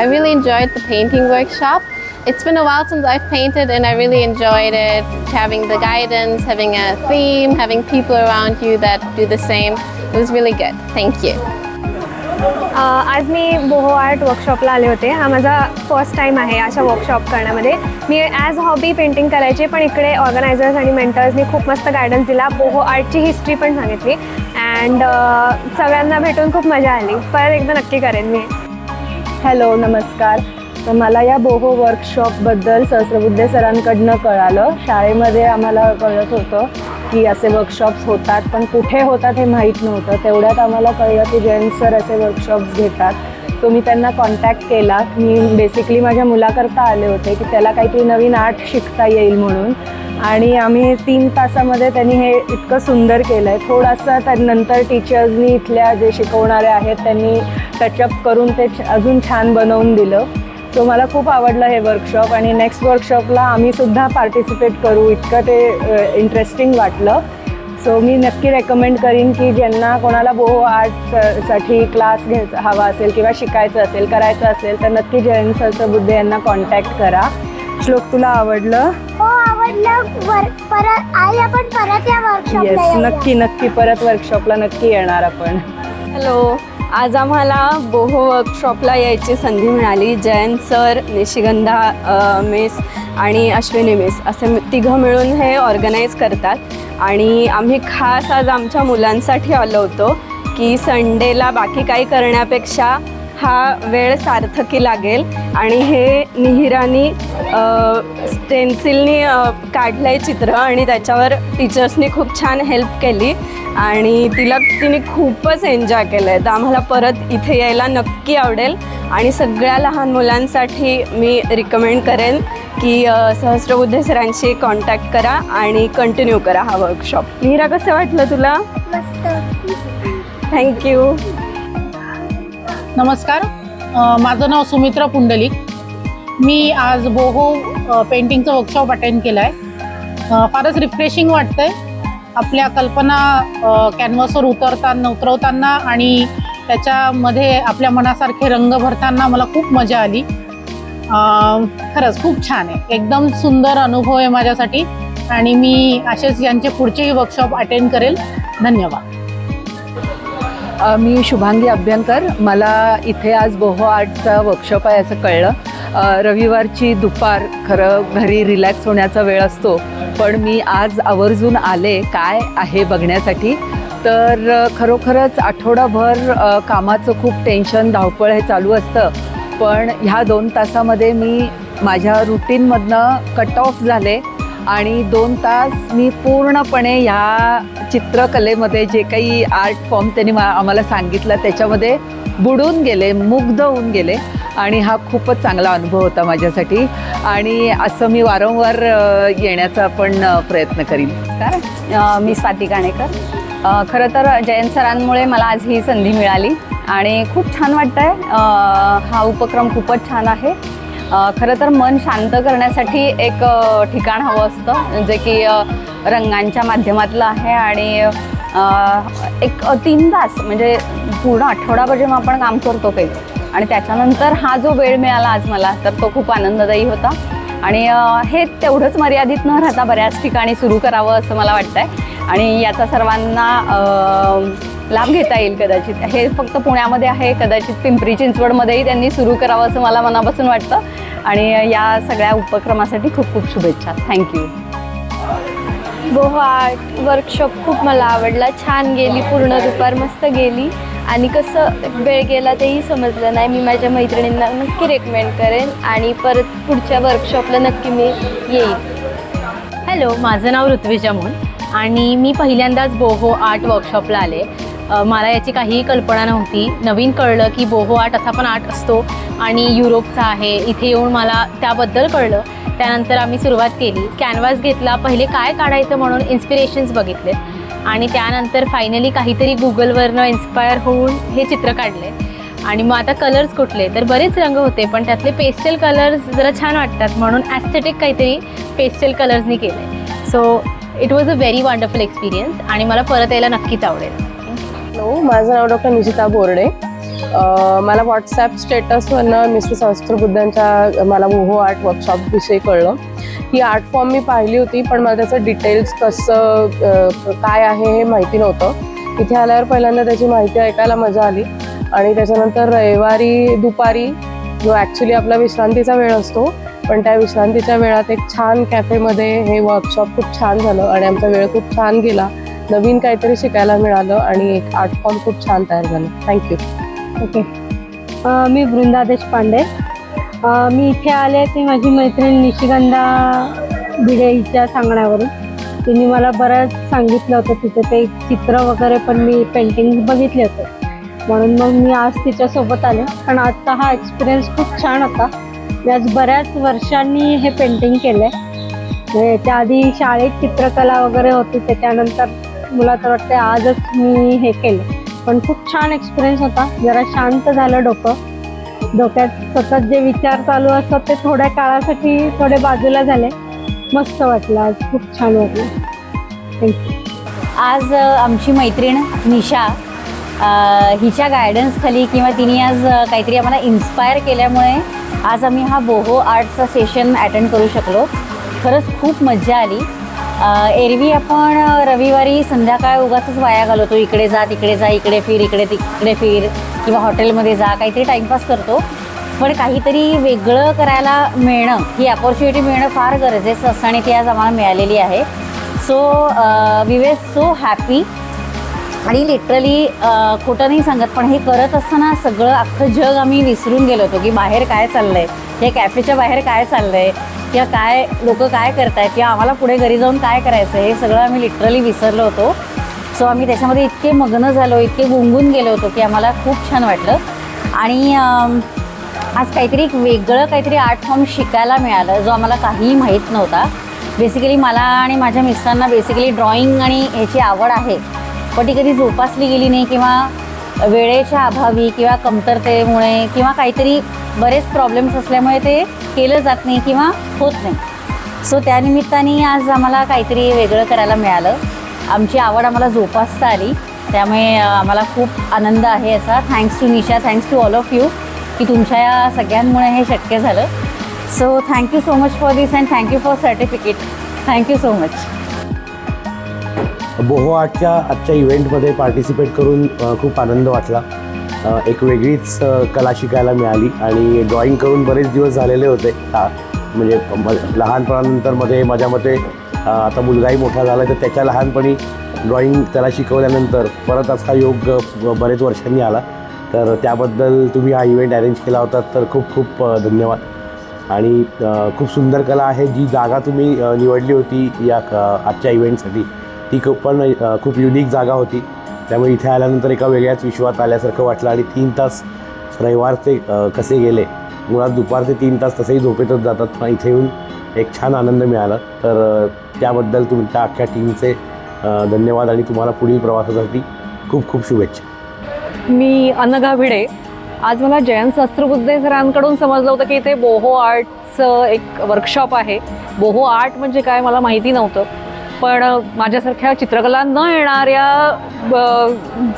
I really enjoyed the painting workshop. It's been a while since I've painted and I really enjoyed it. Having the guidance, having a theme, having people around you that do the same. It was really good. Thank you. आज मी boho art वर्कशॉपला आले होते. हा माझा first time आहे अशा workshop करण्यामध्ये. मी as hobby painting करायची, पण इकडे ऑर्गनायझर्स आणि मेंटर्सनी खूप मस्त गायडन्स दिला. बोहो आर्टची हिस्ट्री पण सांगितली अँड सगळ्यांना भेटून खूप मजा आली. परत एकदा नक्की करेन मी. हॅलो, नमस्कार. तर मला या बोहो वर्कशॉपबद्दल सहस्रबुद्धे सरांकडनं कळालं. शाळेमध्ये आम्हाला कळत होतं की असे वर्कशॉप्स होतात, पण कुठे होतात हे माहीत नव्हतं. तेवढ्यात आम्हाला कळलं की जयंत सर असे वर्कशॉप्स घेतात. तो मी त्यांना कॉन्टॅक्ट केला. मी बेसिकली माझ्या मुलाकरता आले होते की त्याला काहीतरी नवीन आर्ट शिकता येईल म्हणून, आणि आम्ही 3 तासामध्ये त्यांनी हे इतकं सुंदर केलं आहे. थोडासा त्यानंतर टीचर्सनी इथल्या जे शिकवणारे आहेत त्यांनी टचअप करून ते अजून छान बनवून दिलं. सो मला खूप आवडलं हे वर्कशॉप, आणि नेक्स्ट वर्कशॉपला आम्हीसुद्धा पार्टिसिपेट करू इतकं ते इंटरेस्टिंग वाटलं. सो मी नक्की रेकमेंड करीन की ज्यांना कोणाला बोहो आर्टसाठी क्लास हवा असेल किंवा शिकायचं असेल, करायचं असेल, तर नक्की जयंत सहस्रबुद्धे यांना कॉन्टॅक्ट करा. श्लोक, तुला आवडलं? हो, आवडलं. परत आई आपण परत या वर्कशॉपला येस, नक्की नक्की परत वर्कशॉपला नक्की येणार आपण. हॅलो, आज आम्हाला बोहो वर्कशॉपला यायची संधी मिळाली. जयंत सर, निशिगंधा मिस आणि अश्विनी मिस असे तिघं मिळून हे ऑर्गनाईज करतात, आणि आम्ही खास आज आमच्या मुलांसाठी आलो होतो की संडेला बाकी काही करण्यापेक्षा हा वेळ सार्थकी लागेल. आणि हे निहिरानी स्टेन्सिलनी काढलं आहे चित्र, आणि त्याच्यावर टीचर्सनी खूप छान हेल्प केली आणि तिने खूपच एन्जॉय केलं आहे. तर आम्हाला परत इथे यायला नक्की आवडेल, आणि सगळ्या लहान मुलांसाठी मी रिकमेंड करेन की सहस्रबुद्धे सरांशी कॉन्टॅक्ट करा आणि कंटिन्यू करा हा वर्कशॉप. निहिरा, कसं वाटलं तुला? मस्त. थँक्यू. नमस्कार, माझं नाव सुमित्रा पुंडलिक. मी आज बोहो पेंटिंगचं वर्कशॉप अटेंड केलं आहे. फारच रिफ्रेशिंग वाटतं आहे. आपल्या कल्पना कॅनव्हासवर उतरवताना आणि त्याच्यामध्ये आपल्या मनासारखे रंग भरताना मला खूप मजा आली. खरंच खूप छान आहे. एकदम सुंदर अनुभव आहे माझ्यासाठी, आणि मी असेच यांचे पुढचेही वर्कशॉप अटेंड करेल. धन्यवाद. मी शुभांगी अभ्यंकर. मला इथे आज बोहो आर्टचा वर्कशॉप आहे असं कळलं. रविवारची दुपार खरं घरी रिलॅक्स होण्याचा वेळ असतो, पण मी आज आवर्जून आले काय आहे बघण्यासाठी. तर खरोखरच आठवडाभर कामाचं खूप टेन्शन, धावपळ हे चालू असतं, पण ह्या 2 तासामध्ये मी माझ्या रुटीनमधनं कट ऑफ झाले, आणि 2 तास मी पूर्णपणे ह्या चित्रकलेमध्ये जे काही आर्ट फॉर्म त्यांनी आम्हाला सांगितलं त्याच्यामध्ये बुडून गेले, मुग्ध होऊन गेले, आणि हा खूपच चांगला अनुभव होता माझ्यासाठी. आणि असं मी वारंवार येण्याचा पण प्रयत्न करीन. मी स्वाती गाणेकर. खरं तर जयंत सरांमुळे मला आज ही संधी मिळाली आणि खूप छान वाटतं आहे. हा उपक्रम खूपच छान आहे. खरं तर मन शांत करण्यासाठी एक ठिकाण हवं असतं, जे की रंगांच्या माध्यमातलं आहे, आणि एक 3 तास म्हणजे पूर्ण आठवडाभर जेव्हा आपण काम करतो काही, आणि त्याच्यानंतर हा जो वेळ मिळाला आज मला, तर तो खूप आनंददायी होता. आणि हे तेवढंच मर्यादित न राहता बऱ्याच ठिकाणी सुरू करावं असं मला वाटतं आहे, आणि याचा सर्वांना लाभ घेता येईल. कदाचित हे फक्त पुण्यामध्ये आहे, कदाचित पिंपरी चिंचवडमध्येही त्यांनी सुरू करावं असं मला मनापासून वाटतं. आणि या सगळ्या उपक्रमासाठी खूप खूप शुभेच्छा. थँक्यू. बोहो आर्ट वर्कशॉप खूप मला आवडला. छान गेली, पूर्ण दुपार मस्त गेली, आणि कसं वेळ गेला तेही समजलं नाही. मी माझ्या मैत्रिणींना नक्की रेकमेंड करेन, आणि परत पुढच्या वर्कशॉपला नक्की मी येईन. हॅलो, माझं नाव ऋत्विजा मून, आणि मी पहिल्यांदाच बोहो आर्ट वर्कशॉपला आले. मला याची काहीही कल्पना नव्हती. नवीन कळलं की बोहो आर्ट असा पण आर्ट असतो आणि युरोपचा आहे. इथे येऊन मला त्याबद्दल कळलं. त्यानंतर आम्ही सुरुवात केली. कॅनव्हास घेतला, पहिले काय काढायचं म्हणून इन्स्पिरेशन्स बघितले, आणि त्यानंतर फायनली काहीतरी गुगलवरनं इन्स्पायर होऊन हे चित्र काढले. आणि मग आता कलर्स कुठले, तर बरेच रंग होते, पण त्यातले पेस्टल कलर्स जरा छान वाटतात म्हणून ॲस्थेटिक काहीतरी पेस्टल कलर्सनी केलं आहे. So it was a very wonderful experience, आणि मला परत यायला नक्कीच आवडेल. हॅलो, माझं नाव डॉक्टर निशिता बोर्डे. मला व्हॉट्सॲप स्टेटसवरनं मिस्टर सहस्त्रबुद्धांच्या मला बोहो आर्ट वर्कशॉपविषयी कळलं. ही आर्ट फॉर्म मी पाहिली होती, पण मला त्याचं डिटेल्स कसं काय आहे हे माहिती नव्हतं. इथे आल्यावर पहिल्यांदा त्याची माहिती ऐकायला मजा आली आणि त्याच्यानंतर रविवारी दुपारी जो ॲक्च्युली आपला विश्रांतीचा वेळ असतो, पण त्या विश्रांतीच्या वेळात एक छान कॅफेमध्ये हे वर्कशॉप खूप छान झालं आणि आमचा वेळ खूप छान गेला. नवीन काहीतरी शिकायला मिळालं आणि एक आर्ट फॉर्म खूप छान तयार झालं. थँक्यू. ओके. मी वृंदा देशपांडे. मी इथे आले ती माझी मैत्रीण निशिगंधा भिडे हिच्या सांगण्यावरून. तिने मला बरंच सांगितलं होतं, तिचं ते चित्र वगैरे पण मी पेंटिंग बघितले होते, म्हणून मग मी आज तिच्यासोबत आले. पण आजचा हा एक्सपिरियन्स खूप छान होता. मी आज बऱ्याच वर्षांनी हे पेंटिंग केलं आहे. याच्या आधी शाळेत चित्रकला वगैरे होती, त्याच्यानंतर मला तर वाटते आजच मी हे केलं. पण खूप छान एक्सपिरियन्स होता. जरा शांत झालं डोक्यात सतत जे विचार चालू असतात ते थोड्या काळासाठी थोडे बाजूला झाले. मस्त वाटलं आज, खूप छान वाटलं. थँक्यू. आज आमची मैत्रीण निशा हिच्या गायडन्सखाली किंवा तिने आज काहीतरी आम्हाला इन्स्पायर केल्यामुळे आज आम्ही हा बोहो आर्टचा सेशन अटेंड करू शकलो. खरंच खूप मजा आली. एरवी आपण रविवारी संध्याकाळ उगाचच वाया घालवतो, इकडे जा तिकडे जा, इकडे फिर इकडे तिकडे फिर, किंवा हॉटेलमध्ये जा, काहीतरी टाईमपास करतो. पण काहीतरी वेगळं करायला मिळणं, ही अपॉर्च्युनिटी मिळणं फार गरजेचं असतं आणि ती आज आम्हाला मिळालेली आहे. So we were so happy. आणि लिटरली खोटं नाही सांगत, पण हे करत असताना सगळं अख्खं जग आम्ही विसरून गेलो होतो की बाहेर काय चाललं आहे, या कॅफेच्या बाहेर काय चाललं आहे, किंवा काय लोक काय करत आहेत, किंवा आम्हाला पुढे घरी जाऊन काय करायचं, हे सगळं आम्ही लिटरली विसरलो होतो. सो आम्ही त्याच्यामध्ये इतके मग्न झालो, इतके गुंगून गेलो होतो की आम्हाला खूप छान वाटलं. आणि आज काहीतरी एक वेगळं काहीतरी आर्ट फॉर्म शिकायला मिळालं, जो आम्हाला काहीही माहीत नव्हता. बेसिकली मला आणि माझ्या मिस्टरांना बेसिकली ड्रॉइंग आणि ह्याची आवड आहे, पण ती कधी जोपासली गेली नाही, किंवा वेळेच्या अभावी किंवा कमतरतेमुळे किंवा काहीतरी बरेच प्रॉब्लेम्स असल्यामुळे ते केलं जात नाही किंवा होत नाही. सो त्यानिमित्ताने आज आम्हाला काहीतरी वेगळं करायला मिळालं. आमची आवड आम्हाला जोपासता आली, त्यामुळे आम्हाला खूप आनंद आहे याचा. Thanks to Nisha, thanks to all of you की तुमच्या या सगळ्यांमुळे हे शक्य झालं. So thank you so much for this and thank you for certificate. Thank you so much. Boho आर्टच्या आजच्या इव्हेंटमध्ये पार्टिसिपेट करून खूप आनंद वाटला. एक वेगळीच कला शिकायला मिळाली आणि ड्रॉइंग करून बरेच दिवस झालेले होते. म्हणजे लहानपणानंतर मध्ये माझ्या मते आता मुलगाही मोठा झाला, तर त्याच्या लहानपणी ड्रॉइंग त्याला शिकवल्यानंतर परत असा योग बरेच वर्षांनी आला. तर त्याबद्दल तुम्ही हा इव्हेंट अरेंज केला होता, तर खूप खूप धन्यवाद. आणि खूप सुंदर कला आहे. जी जागा तुम्ही निवडली होती या आजच्या इव्हेंटसाठी, ती खूप युनिक जागा होती. त्यामुळे इथे आल्यानंतर एका वेगळ्याच विश्वात आल्यासारखं वाटलं. आणि 3 तास रविवारचे कसे गेले, मुळात दुपारचे 3 तास तसेही झोपेतच जातात, पण इथे येऊन एक छान आनंद मिळाला. तर त्याबद्दल तुमच्या अख्ख्या टीमचे धन्यवाद आणि तुम्हाला पुढील प्रवासासाठी खूप खूप शुभेच्छा. मी अनघा भिडे. आज मला जयंत सहस्त्रबुद्धे सरांकडून समजलं होतं की इथे बोहो आर्टचं एक वर्कशॉप आहे. बोहो आर्ट म्हणजे काय मला माहिती नव्हतं, पण माझ्यासारख्या चित्रकला न येणाऱ्या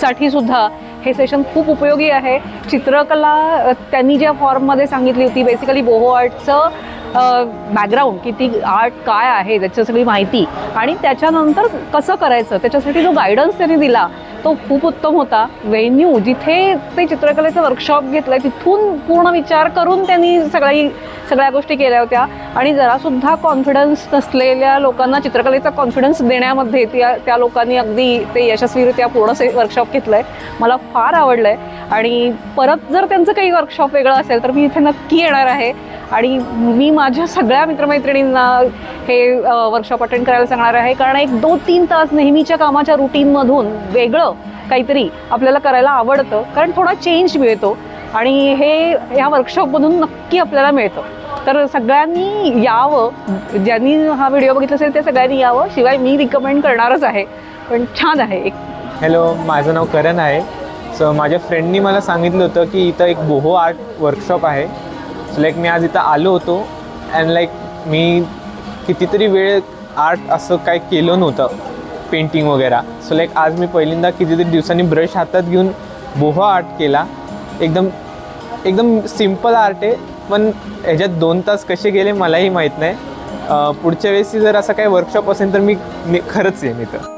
साठी सुद्धा हे सेशन खूप उपयोगी आहे. चित्रकला त्यांनी ज्या फॉर्ममध्ये सांगितली होती, बेसिकली बोहो आर्टचं बॅकग्राऊंड की ती आर्ट काय आहे त्याची सगळी माहिती आणि त्याच्यानंतर कसं करायचं त्याच्यासाठी जो गायडन्स त्यांनी दिला तो खूप उत्तम होता. व्हेन्यू जिथे ते चित्रकलेचं वर्कशॉप घेतलं तिथून पूर्ण विचार करून त्यांनी सगळ्या गोष्टी केल्या होत्या. आणि जरासुद्धा कॉन्फिडन्स नसलेल्या लोकांना चित्रकलेचा कॉन्फिडन्स देण्यामध्ये त्या लोकांनी अगदी ते यशस्वीरित्या पूर्ण वर्कशॉप घेतलं आहे. मला फार आवडलं आहे आणि परत जर त्यांचं काही वर्कशॉप वेगळं असेल तर मी इथे नक्की येणार आहे. आणि मी माझ्या सगळ्या मित्रमैत्रिणींना हे वर्कशॉप अटेंड करायला सांगणार आहे, कारण 1-2-3 तास नेहमीच्या कामाच्या रुटीनमधून वेगळं काहीतरी आपल्याला करायला आवडतं, कारण थोडा चेंज मिळतो आणि हे ह्या वर्कशॉपमधून नक्की आपल्याला मिळतं. तर सगळ्यांनी यावं, ज्यांनी हा व्हिडिओ बघितला असेल ते सगळ्यांनी यावं. शिवाय मी रिकमेंड करणारच आहे, पण छान आहे. हॅलो, माझं नाव करण आहे. सो माझ्या फ्रेंडनी मला सांगितलं होतं की इथं एक बोहो आर्ट वर्कशॉप आहे. सो लाईक मी आज इथं आलो होतो अँड लाईक मी कितीतरी वेळ आर्ट असं काय केलं नव्हतं, पेंटिंग वगैरे. सो लाईक आज मी पहिल्यांदा कितीतरी दिवसांनी ब्रश हातात घेऊन बोहो आर्ट केला एकदम एकदम सिम्पल आर्ट आहे, पण ह्याच्यात 2 तास कसे गेले मलाही माहीत नाही. पुढच्या वेळेस जर असं काही वर्कशॉप असेल तर मी खरंच येईन इथं.